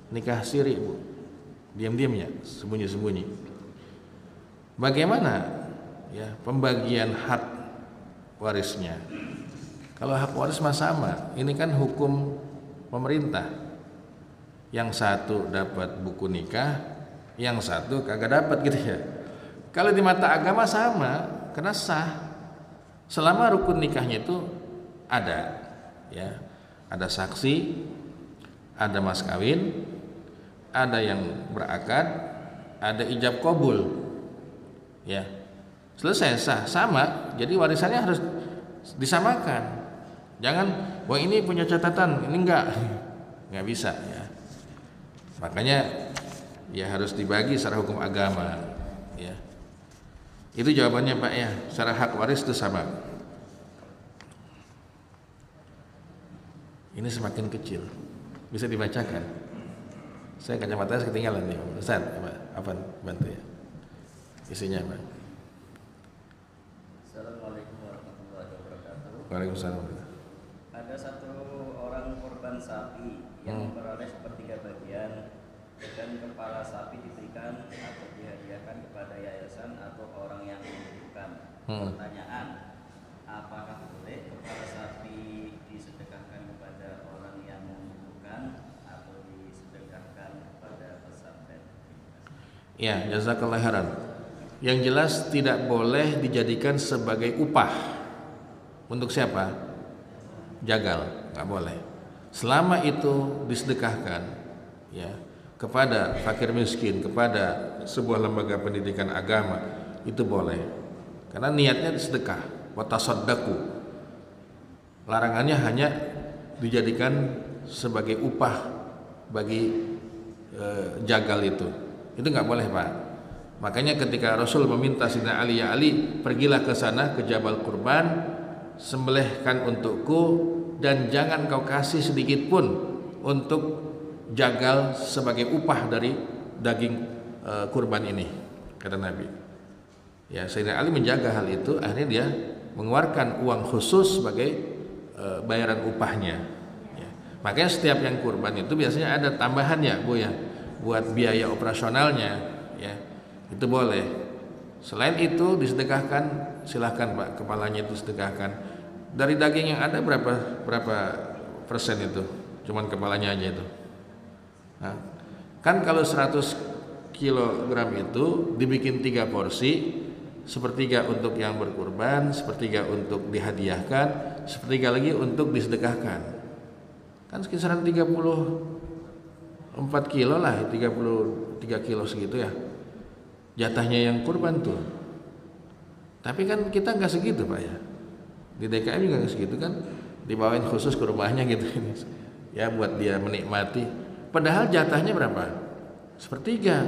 Speaker 1: Nikah siri Bu, diam-diam ya, sembunyi-sembunyi. Bagaimana ya pembagian hak warisnya? Kalau hak waris mah sama, ini kan hukum pemerintah. Yang satu dapat buku nikah, yang satu kagak dapat gitu ya. Kalau di mata agama sama, karena sah. Selama rukun nikahnya itu ada ya, ada saksi, ada mas kawin, ada yang berakad, ada ijab kabul, ya selesai sah sama. Jadi warisannya harus disamakan. Jangan, wah ini punya catatan, ini nggak bisa ya. Makanya ya harus dibagi secara hukum agama, ya. Itu jawabannya Pak ya. Secara hak waris itu sama. Ini semakin kecil, bisa dibacakan. Saya kacamatanya ketinggalan nih, Ustaz. Apa bantu ya? Isinya Pak.
Speaker 2: Assalamualaikum warahmatullahi wabarakatuh.
Speaker 1: Waalaikumsalam.
Speaker 2: Ada satu orang korban sapi yang memperoleh sepertiga bagian dan kepala sapi diberikan atau dihadiahkan kepada yayasan atau orang yang membutuhkan. Pertanyaan, apakah boleh kepala sapi disedekahkan kepada orang yang membutuhkan atau disedekahkan kepada pesantren?
Speaker 1: Ya, jazakallah khairan. Yang jelas tidak boleh dijadikan sebagai upah. Untuk siapa? Jagal, nggak boleh. Selama itu disedekahkan, ya, kepada fakir miskin, kepada sebuah lembaga pendidikan agama, itu boleh. Karena niatnya sedekah, wa tasaddaqu. Larangannya hanya dijadikan sebagai upah bagi jagal itu nggak boleh, Pak. Makanya ketika Rasul meminta Sayyidina Ali, ya Ali, pergilah ke sana ke Jabal Kurban, sembelihkan untukku dan jangan kau kasih sedikit pun untuk jagal sebagai upah dari daging kurban ini, kata Nabi. Ya, Sayyidina Ali menjaga hal itu, akhirnya dia mengeluarkan uang khusus sebagai bayaran upahnya. Ya. Makanya setiap yang kurban itu biasanya ada tambahannya, Bu, ya, buat biaya operasionalnya, ya, itu boleh. Selain itu disedekahkan, silahkan Pak, kepalanya itu sedekahkan. Dari daging yang ada berapa persen itu? Cuman kepalanya aja itu. Nah, kan kalau 100 kilogram itu dibikin 3 porsi, sepertiga untuk yang berkurban, sepertiga untuk dihadiahkan, sepertiga lagi untuk disedekahkan. Kan sekisaran 34 kilo lah, 33 kilo segitu ya jatahnya yang kurban tuh. Tapi kan kita nggak segitu, Pak, ya. Di DKM juga nggak segitu kan, dibawain khusus ke rumahnya gitu ya, buat dia menikmati. Padahal jatahnya berapa? Sepertiga.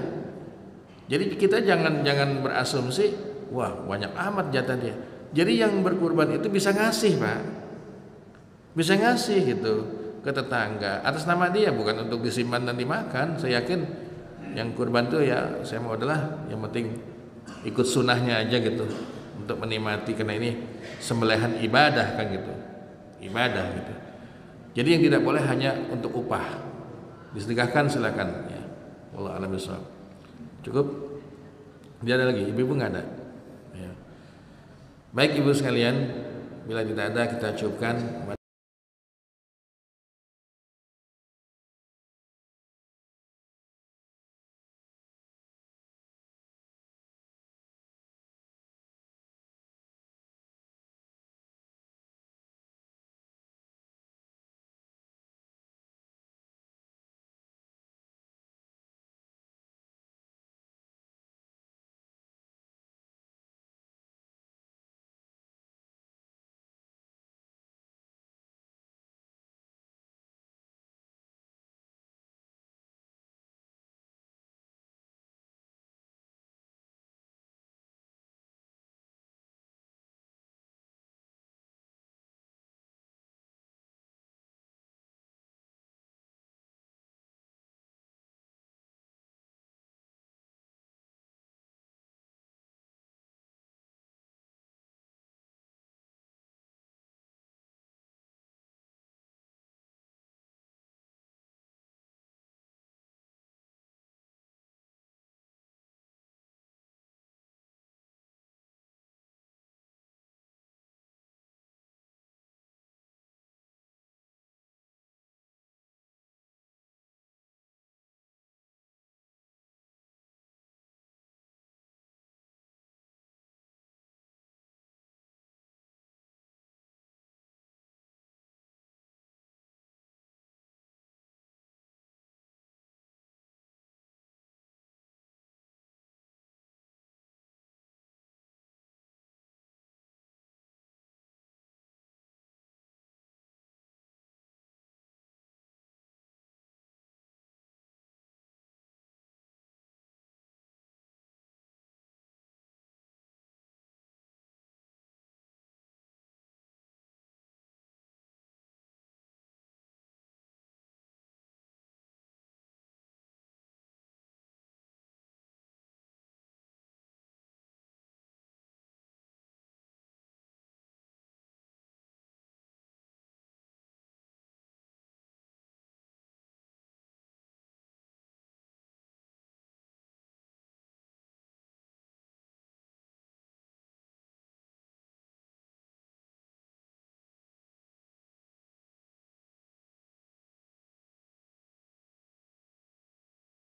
Speaker 1: Jadi kita jangan berasumsi, wah banyak amat jatah dia. Jadi yang berkurban itu bisa ngasih, Pak, bisa ngasih gitu ke tetangga atas nama dia, bukan untuk disimpan dan dimakan. Saya yakin yang kurban tuh ya, saya mau adalah yang penting ikut sunnahnya aja gitu, untuk menikmati, karena ini sembelihan ibadah kan gitu, ibadah gitu. Jadi yang tidak boleh hanya untuk upah, disedekahkan silakan ya. Wallahu a'lam bishawab. Cukup? Tidak ada lagi, ibu-ibu nggak ada ya. Baik ibu sekalian, bila tidak ada kita cukupkan.